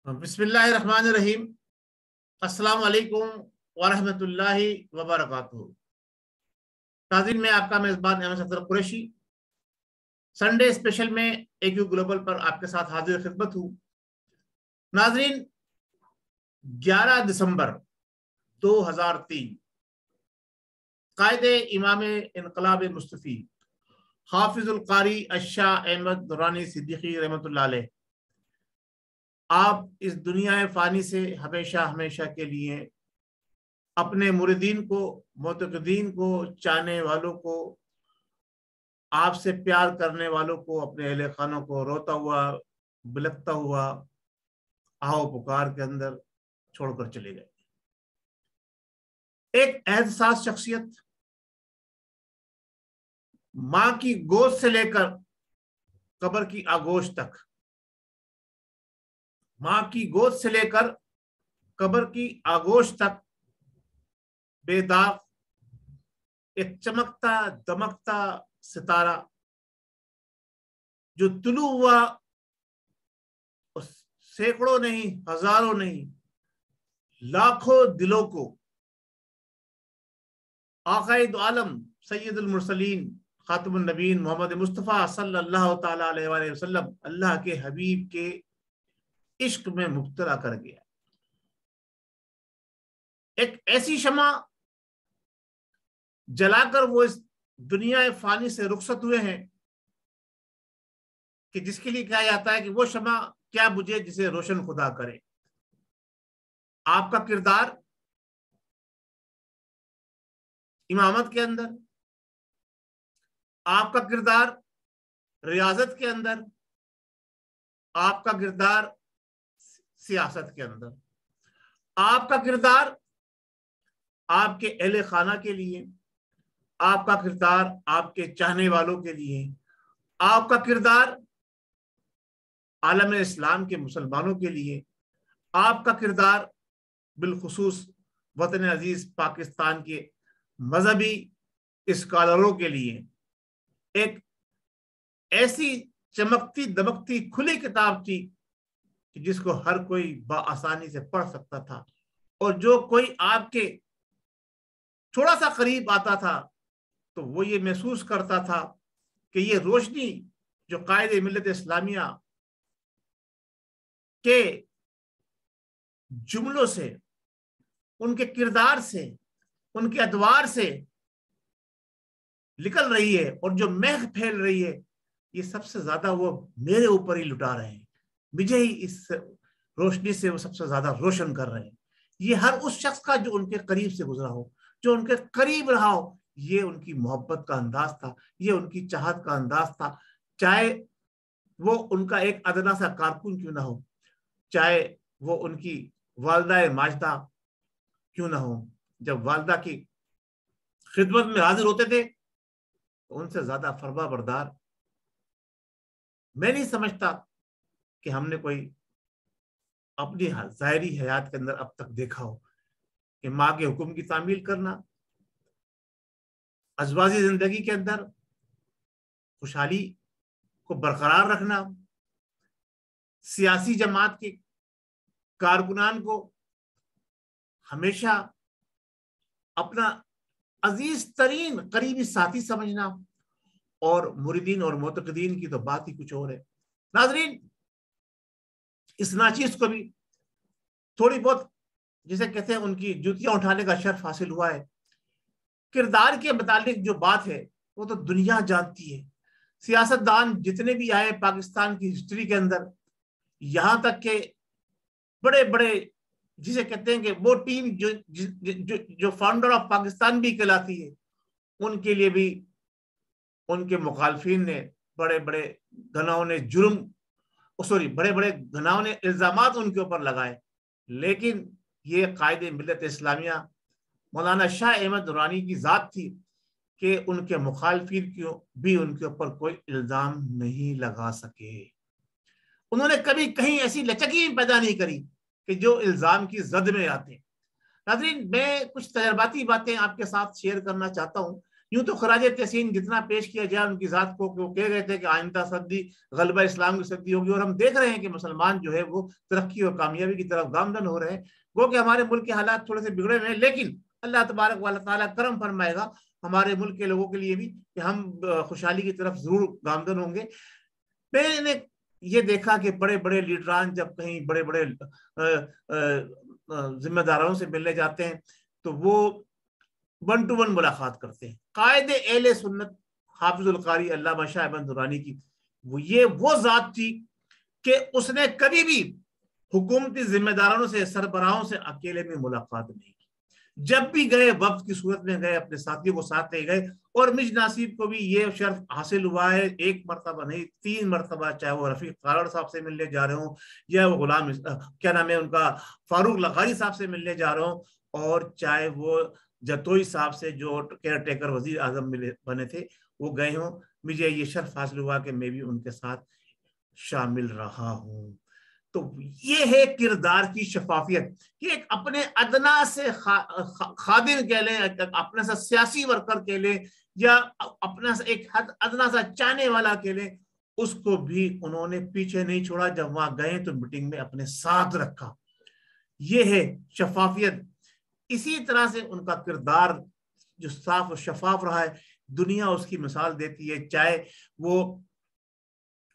بسم اللہ الرحمن الرحیم۔ السلام علیکم ورحمۃ اللہ وبرکاتہ۔ ناظرین، میں آپ کا میزبان احمد صفدر قریشی سنڈے اسپیشل میں AQ گلوبل پر آپ کے ساتھ حاضر خدمت ہوں۔ ناظرین، 11 دسمبر 2003 قائد امام انقلاب مصطفی حافظ القاری الشاہ احمد درانی صدیقی رحمۃ اللہ علیہ آپ اس دنیا فانی سے ہمیشہ ہمیشہ کے لیے اپنے مریدین کو، معتقدین کو، چاہنے والوں کو، آپ سے پیار کرنے والوں کو، اپنے اہل خانوں کو روتا ہوا بلکتا ہوا آہو پکار کے اندر چھوڑ کر چلے گئے۔ ایک احساس شخصیت، ماں کی گود سے لے کر قبر کی آگوش تک، ماں کی گود سے لے کر قبر کی آگوش تک بے داغ، ایک چمکتا دمکتا ستارہ جو طلوع ہوا سینکڑوں نہیں، ہزاروں نہیں، لاکھوں دلوں کو آقائے دو عالم سید المرسلین خاتم النبیین محمد مصطفیٰ صلی اللہ تعالی علیہ وآلہ وسلم اللہ کے حبیب کے عشق میں مبتلا کر گیا۔ ایک ایسی شمع جلا کر وہ اس دنیا فانی سے رخصت ہوئے ہیں کہ جس کے لیے کہا جاتا ہے کہ وہ شمع کیا بجھے جسے روشن خدا کرے۔ آپ کا کردار امامت کے اندر، آپ کا کردار ریاضت کے اندر، آپ کا کردار سیاست کے اندر، آپ کا کردار آپ کے اہل خانہ کے لیے، آپ کا کردار آپ کے چاہنے والوں کے لیے، آپ کا کردار عالم اسلام کے مسلمانوں کے لیے، آپ کا کردار بالخصوص وطن عزیز پاکستان کے مذہبی اسکالروں کے لیے ایک ایسی چمکتی دمکتی کھلی کتاب تھی کہ جس کو ہر کوئی بآسانی سے پڑھ سکتا تھا، اور جو کوئی آپ کے تھوڑا سا قریب آتا تھا تو وہ یہ محسوس کرتا تھا کہ یہ روشنی جو قائد ملت اسلامیہ کے جملوں سے، ان کے کردار سے، ان کے ادوار سے نکل رہی ہے اور جو مہک پھیل رہی ہے، یہ سب سے زیادہ وہ میرے اوپر ہی لٹا رہے ہیں، مجھے ہی اس روشنی سے وہ سب سے زیادہ روشن کر رہے ہیں۔ یہ ہر اس شخص کا جو ان کے قریب سے گزرا ہو، جو ان کے قریب رہا ہو، یہ ان کی محبت کا انداز تھا، یہ ان کی چاہت کا انداز تھا، چاہے وہ ان کا ایک ادنا سا کارکن کیوں نہ ہو، چاہے وہ ان کی والدہ ماجدہ کیوں نہ ہو۔ جب والدہ کی خدمت میں حاضر ہوتے تھے تو ان سے زیادہ فرما بردار میں نہیں سمجھتا کہ ہم نے کوئی اپنی ظاہری حیات کے اندر اب تک دیکھا ہو کہ ماں کے حکم کی تعمیل کرنا، ازواجی زندگی کے اندر خوشحالی کو برقرار رکھنا، سیاسی جماعت کے کارکنان کو ہمیشہ اپنا عزیز ترین قریبی ساتھی سمجھنا، اور مریدین اور معتقدین کی تو بات ہی کچھ اور ہے۔ ناظرین، اس ناچیز کو بھی تھوڑی بہت جسے کہتے ہیں ان کی جوتیاں اٹھانے کا شرف حاصل ہوا ہے۔ کردار کے متعلق جو بات ہے وہ تو دنیا جانتی ہے، سیاست دان جتنے بھی آئے پاکستان کی ہسٹری کے اندر، یہاں تک کہ بڑے بڑے جسے کہتے ہیں کہ وہ ٹیم جو فاؤنڈر آف پاکستان بھی کہلاتی ہے، ان کے لیے بھی ان کے مخالفین نے بڑے بڑے گھناؤنے بڑے بڑے گھناؤنے الزامات ان کے اوپر لگائے، لیکن یہ قائد ملت اسلامیہ مولانا شاہ احمد درانی کی ذات تھی کہ ان کے مخالفین کیوں بھی ان کے اوپر کوئی الزام نہیں لگا سکے۔ انہوں نے کبھی کہیں ایسی لچکی پیدا نہیں کری کہ جو الزام کی زد میں آتے۔ ناظرین، میں کچھ تجرباتی باتیں آپ کے ساتھ شیئر کرنا چاہتا ہوں، یوں تو خراج تحسین جتنا پیش کیا جائے ان کی ذات کو کہ وہ کہہ رہے تھے کہ آئندہ صدی غلبہ اسلام کی صدی ہوگی، اور ہم دیکھ رہے ہیں کہ مسلمان جو ہے وہ ترقی اور کامیابی کی طرف گامزن ہو رہے ہیں. وہ کہ ہمارے ملک کے حالات تھوڑے سے بگڑے ہوئے ہیں، لیکن اللہ تبارک و تعالیٰ کرم فرمائے گا ہمارے ملک کے لوگوں کے لیے بھی کہ ہم خوشحالی کی طرف ضرور گامزن ہوں گے. میں نے یہ دیکھا کہ بڑے بڑے لیڈران جب کہیں بڑے بڑے ذمہ داروں سے ملنے جاتے ہیں تو وہ 1 to 1 ملاقات کرتے ہیں. قائد اہل سنت حافظ القاری علامہ شاہ احمد درانی کی وہ ذات تھی کہ اس نے کبھی بھی حکومتی ذمہ داروں سے، سربراہوں سے اکیلے میں ملاقات نہیں کی. جب بھی گئے وقت کی صورت میں گئے، اپنے ساتھیوں کو ساتھ لے گئے. اور مج ناصر کو بھی یہ شرف حاصل ہوا ہے، 1 مرتبہ نہیں 3 مرتبہ، چاہے وہ رفیق کارڑ صاحب سے ملنے جا رہے ہوں، یا وہ غلام کیا نام ہے ان کا فاروق لغاری صاحب سے ملنے جا رہے ہوں، اور چاہے وہ جتوئی صاحب سے جو کیئر ٹیکر وزیر اعظم بنے تھے وہ گئے ہوں. مجھے یہ شرف حاصل ہوا کہ میں بھی ان کے ساتھ شامل رہا ہوں. تو یہ ہے کردار کی شفافیت کہ ایک اپنے ادنا سے خادم کہہ لیں، اپنے سے سیاسی ورکر کہہ لیں، یا اپنا سے ایک ادنا سا چاہنے والا کہہ لیں، اس کو بھی انہوں نے پیچھے نہیں چھوڑا. جب وہاں گئے تو میٹنگ میں اپنے ساتھ رکھا. یہ ہے شفافیت. اسی طرح سے ان کا کردار جو صاف و شفاف رہا ہے، دنیا اس کی مثال دیتی ہے. چاہے وہ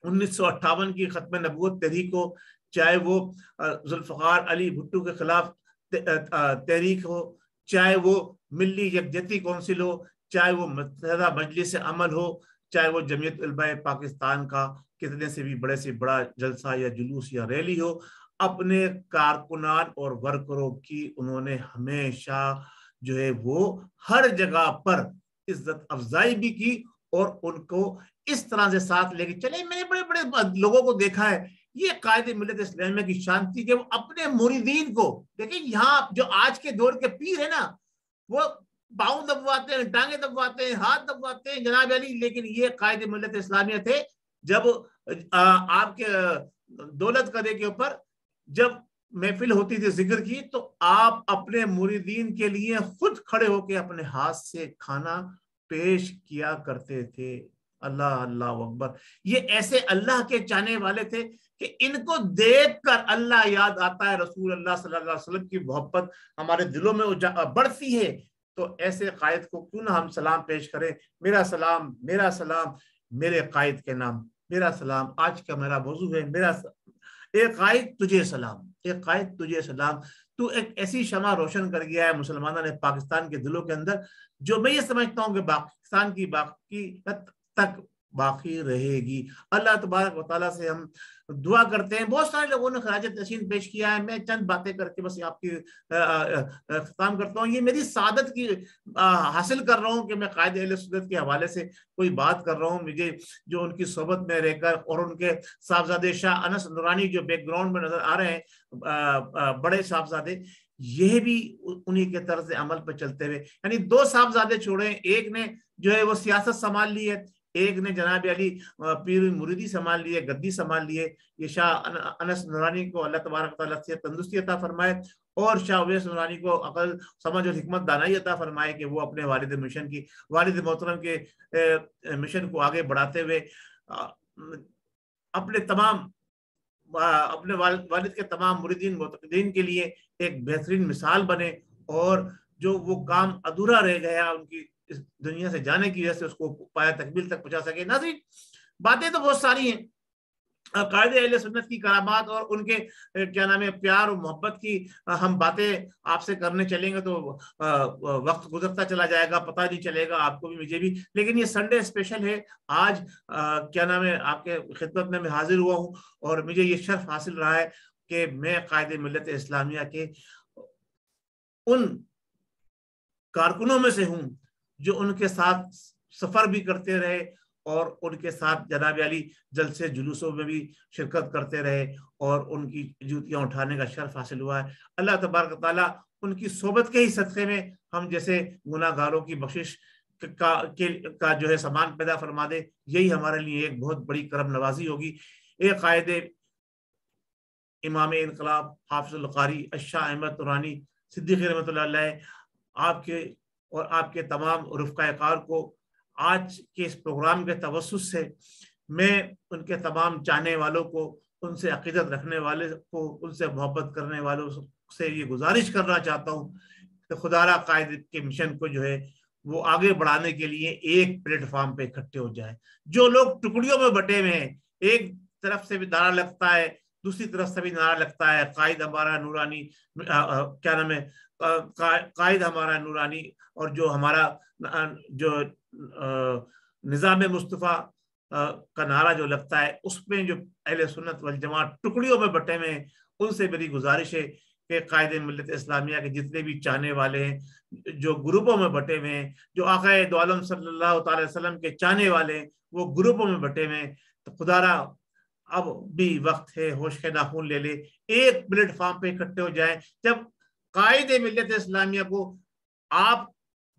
1958 کی ختم نبوت تحریک ہو، چاہے وہ ذوالفقار علی بھٹو کے خلاف تحریک ہو، چاہے وہ ملی یکجہتی کونسل ہو، چاہے وہ متحدہ مجلس عمل ہو، چاہے وہ جمعیت علماء پاکستان کا کتنے سے بھی بڑے سے بڑا جلسہ یا جلوس یا ریلی ہو، اپنے کارکنان اور ورکروں کی انہوں نے ہمیشہ جو ہے وہ ہر جگہ پر عزت افزائی بھی کی، اور ان کو اس طرح سے ساتھ لے کے چلے. میں نے بڑے بڑے لوگوں کو دیکھا ہے، یہ قائد ملت اسلامیہ کی شان تھی کہ وہ اپنے مریدین کو دیکھیں. یہاں جو آج کے دور کے پیر ہیں نا، وہ پاؤں دبواتے ہیں، ٹانگیں دبواتے ہیں، ہاتھ دبواتے ہیں جناب علی، لیکن یہ قائد ملت اسلامیہ تھے. جب آپ کے دولت قدرے کے اوپر جب محفل ہوتی تھی ذکر کی، تو آپ اپنے مریدین کے لیے خود کھڑے ہو کے اپنے ہاتھ سے کھانا پیش کیا کرتے تھے. اللہ اللہ اکبر. یہ ایسے اللہ کے چاہنے والے تھے کہ ان کو دیکھ کر اللہ یاد آتا ہے، رسول اللہ صلی اللہ علیہ وسلم کی محبت ہمارے دلوں میں بڑھتی ہے. تو ایسے قائد کو کیوں نہ ہم سلام پیش کریں. میرا سلام میرے قائد کے نام، میرا سلام. آج کا میرا موضوع ہے اے قائد تجھے سلام، اے قائد تجھے سلام. تو ایک ایسی شمع روشن کر گیا ہے مسلمانوں نے پاکستان کے دلوں کے اندر، جو میں یہ سمجھتا ہوں کہ پاکستان کی باقی تک باقی رہے گی. اللہ تبارک و تعالیٰ سے ہم دعا کرتے ہیں. بہت سارے لوگوں نے خراج تحسین پیش کیا ہے، میں چند باتیں کر کے بس آپ کی ختم کرتا ہوں. یہ میری سعادت کی حاصل کر رہا ہوں کہ میں قائد اہل سنت کے حوالے سے کوئی بات کر رہا ہوں. مجھے جو ان کی صحبت میں رہ کر، اور ان کے صاحبزادے شاہ انس نورانی جو بیک گراؤنڈ میں نظر آ رہے ہیں، بڑے صاحبزادے، یہ بھی انہی کے طرز عمل پہ چلتے ہوئے، یعنی 2 صاحبزادے چھوڑے، ایک نے جو ہے وہ سیاست سنبھال لی ہے، ایک نے جناب علی پیر مریدی سنبھال لیے، گدی سنبھال لیے. یہ شاہ انس نورانی کو اللہ تبارک تعالیٰ سے تندرستی عطا فرمائے، اور شاہ اویس نورانی کو عقل سمجھ اور حکمت دانائی عطا فرمائے کہ وہ اپنے والد محترم کے مشن کو آگے بڑھاتے ہوئے اپنے والد کے تمام مریدین معتقدین کے لیے ایک بہترین مثال بنے، اور جو وہ کام ادھورا رہ گیا ان کی اس دنیا سے جانے کی وجہ سے، اس کو پایا تکمیل تک پہنچا سکے. ناظرین، باتیں تو بہت ساری ہیں. قائد اہل سنت کی کرامات اور ان کے کیا نام ہے پیار اور محبت کی ہم باتیں آپ سے کرنے چلیں گے تو وقت گزرتا چلا جائے گا، پتہ نہیں چلے گا آپ کو بھی مجھے بھی. لیکن یہ سنڈے اسپیشل ہے. آج کیا نام ہے آپ کے خدمت میں حاضر ہوا ہوں، اور مجھے یہ شرف حاصل رہا ہے کہ میں قائد ملت اسلامیہ کے ان کارکنوں میں سے ہوں جو ان کے ساتھ سفر بھی کرتے رہے، اور ان کے ساتھ جناب علی جلسے جلوسوں میں بھی شرکت کرتے رہے، اور ان کی جوتیاں اٹھانے کا شرف حاصل ہوا ہے. اللہ تبارک تعالیٰ ان کی صحبت کے ہی صدقے میں ہم جیسے گناہ گاروں کی بخشش کا جو ہے سامان پیدا فرما دے. یہی ہمارے لیے ایک بہت بڑی کرم نوازی ہوگی. ایک قائد امام انقلاب حافظ القاری شاہ احمد درانی صدیقی رحمۃ اللہ علیہ آپ کے اور آپ کے تمام رفقۂ کار کو آج کے اس پروگرام کے توسط سے میں ان کے تمام چاہنے والوں کو، ان سے عقیدت رکھنے والے کو، ان سے محبت کرنے والوں سے یہ گزارش کرنا چاہتا ہوں کہ خدا را قائد کے مشن کو جو ہے وہ آگے بڑھانے کے لیے ایک پلیٹ فارم پہ اکٹھے ہو جائیں. جو لوگ ٹکڑیوں میں بٹے ہوئے ہیں، ایک طرف سے بھی نعرہ لگتا ہے، دوسری طرف سے بھی نعرہ لگتا ہے قائد ہمارا نورانی، کیا نام ہے، قائد ہمارا نورانی، اور جو ہمارا جو نظام مصطفیٰ کا نعرہ جو لگتا ہے، اس میں جو اہل سنت والجماعت ٹکڑیوں میں بٹے ہوئے ہیں، ان سے میری گزارش ہے کہ قائد ملت اسلامیہ کے جتنے بھی چاہنے والے ہیں، جو گروپوں میں بٹے ہوئے ہیں، جو آقا دو عالم صلی اللہ تعالی وسلم کے چاہنے والے ہیں، وہ گروپوں میں بٹے ہوئے ہیں. تو خدا را اب بھی وقت ہے، ہوش کے ناخن لے لے، ایک پلیٹ فارم پہ اکٹھے ہو جائیں. جب قائد ملت اسلامیہ کو آپ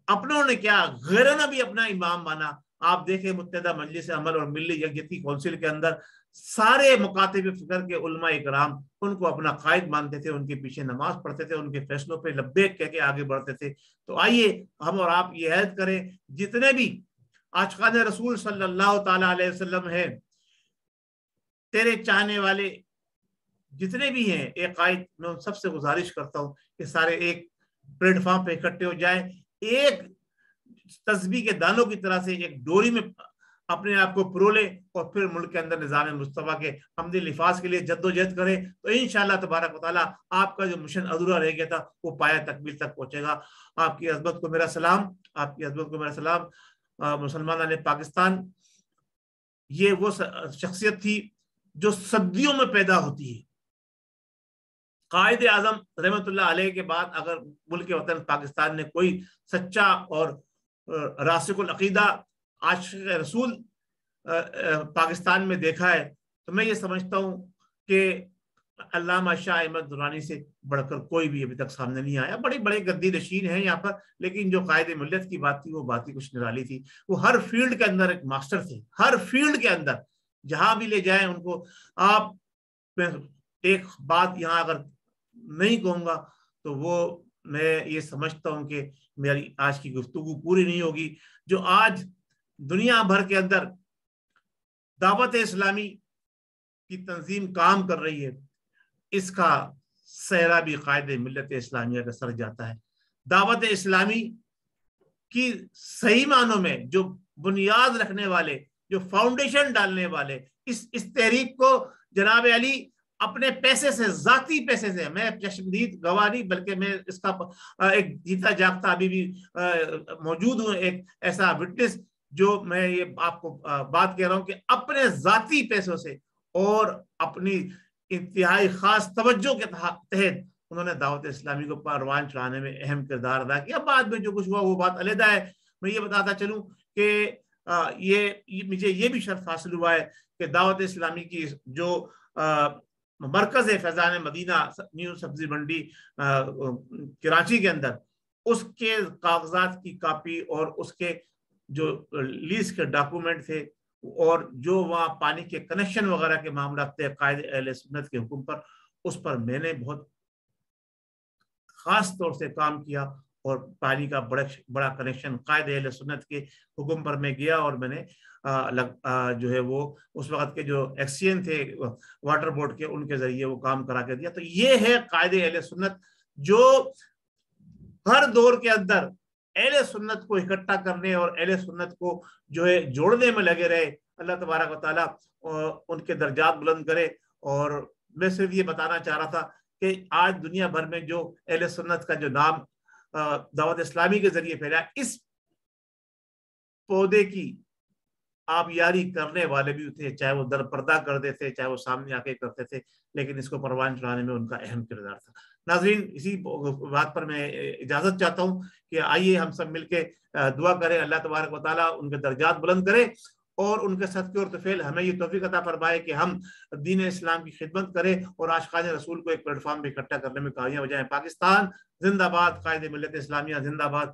اپنوں نے کیا، غیروں نے بھی اپنا امام مانا. آپ دیکھیں متحدہ مجلس عمل اور ملی یکجہتی کونسل کے اندر سارے مکاتب فکر کے علماء اکرام ان کو اپنا قائد مانتے تھے، ان کے پیچھے نماز پڑھتے تھے، ان کے فیصلوں پہ لبیک کہہ کے آگے بڑھتے تھے. تو آئیے ہم اور آپ یہ عہد کریں، جتنے بھی عاشقان رسول صلی اللہ تعالی علیہ وسلم ہیں، تیرے چاہنے والے جتنے بھی ہیں، ایک قائد، میں ان سب سے گزارش کرتا ہوں کہ سارے ایک پلیٹ فارم پہ اکٹھے ہو جائیں، ایک تسبیح کے دانوں کی طرح سے ایک ڈوری میں اپنے آپ کو پرولے، اور پھر ملک کے اندر نظام مصطفیٰ کے حمدی لفاظ کے لیے جد و جہد کرے. تو انشاءاللہ تبارک و تعالیٰ آپ کا جو مشن ادھورا رہ گیا تھا وہ پایہ تکمیل تک پہنچے گا. آپ کی عظمت کو میرا سلام، آپ کی عظمت کو میرا سلام. مسلمان پاکستان یہ وہ شخصیت تھی جو صدیوں میں پیدا ہوتی ہے. قائد اعظم رحمت اللہ علیہ کے بعد اگر ملک وطن پاکستان نے کوئی سچا اور راسخ العقیدہ عاشق رسول پاکستان میں دیکھا ہے، تو میں یہ سمجھتا ہوں کہ علامہ شاہ احمد درانی سے بڑھ کر کوئی بھی ابھی تک سامنے نہیں آیا. بڑے بڑے گدی نشین ہیں یہاں پر، لیکن جو قائد ملت کی بات تھی وہ بات ہی کچھ نرالی تھی. وہ ہر فیلڈ کے اندر ایک ماسٹر تھے، ہر فیلڈ کے اندر جہاں بھی لے جائیں ان کو. آپ ایک بات یہاں اگر نہیں کہوں گا تو وہ میں یہ سمجھتا ہوں کہ میری آج کی گفتگو پوری نہیں ہوگی. جو آج دنیا بھر کے اندر دعوت اسلامی کی تنظیم کام کر رہی ہے، اس کا سہرا بھی قائد ملت اسلامیہ کا سر جاتا ہے. دعوت اسلامی کی صحیح معنوں میں جو بنیاد رکھنے والے، جو فاؤنڈیشن ڈالنے والے، اس تحریک کو جناب علی اپنے پیسے سے، ذاتی پیسے سے، میں چشمدید گواہ نہیں بلکہ میں اس کا ایک جیتا جاگتا ابھی بھی موجود ہوں، ایک ایسا وٹنس جو میں یہ آپ کو بات کہہ رہا ہوں کہ اپنے ذاتی پیسوں سے اور اپنی انتہائی خاص توجہ کے تحت انہوں نے دعوت اسلامی کو پروان چڑھانے میں اہم کردار ادا کیا. بعد میں جو کچھ ہوا وہ بات علیحدہ ہے. میں یہ بتاتا چلوں کہ مجھے یہ بھی شرف حاصل ہوا ہے کہ دعوت اسلامی کی جو مرکز فیضان مدینہ نیو سبزی منڈی کراچی کے اندر، اس کے کاغذات کی کاپی اور اس کے جو لیز کے ڈاکومنٹ تھے اور جو وہاں پانی کے کنیکشن وغیرہ کے معاملات تھے قائد اہل سنت کے حکم پر، اس پر میں نے بہت خاص طور سے کام کیا. اور پانی کا بڑا کنیکشن قائد اہل سنت کے حکم پر میں گیا اور میں نے جو ہے وہ اس وقت کے جو ایکسین تھے واٹر بورڈ کے، ان کے ذریعے وہ کام کرا کے دیا. تو یہ ہے قائد اہل سنت جو ہر دور کے اندر اہل سنت کو اکٹھا کرنے اور اہل سنت کو جو ہے جوڑنے میں لگے رہے. اللہ تبارک و تعالیٰ ان کے درجات بلند کرے. اور میں صرف یہ بتانا چاہ رہا تھا کہ آج دنیا بھر میں جو اہل سنت کا جو نام دعوت اسلامی کے ذریعے پھیلا، اس پودے کی آپ یاری کرنے والے بھی تھے، چاہے وہ در پردہ کرتے تھے، چاہے وہ سامنے آ کے کرتے تھے، لیکن اس کو پروان چڑھانے میں ان کا اہم کردار تھا. ناظرین، اسی بات پر میں اجازت چاہتا ہوں کہ آئیے ہم سب مل کے دعا کریں، اللہ تبارک و تعالیٰ ان کے درجات بلند کرے اور ان کے صدقے اور طفیل ہمیں یہ توفیق عطا فرمائے کہ ہم دین اسلام کی خدمت کریں اور عاشقان رسول کو ایک پلیٹ فارم پہ اکٹھا کرنے میں کامیاب ہو جائیں. پاکستان زندہ باد، قائد ملت اسلامیہ زندہ باد.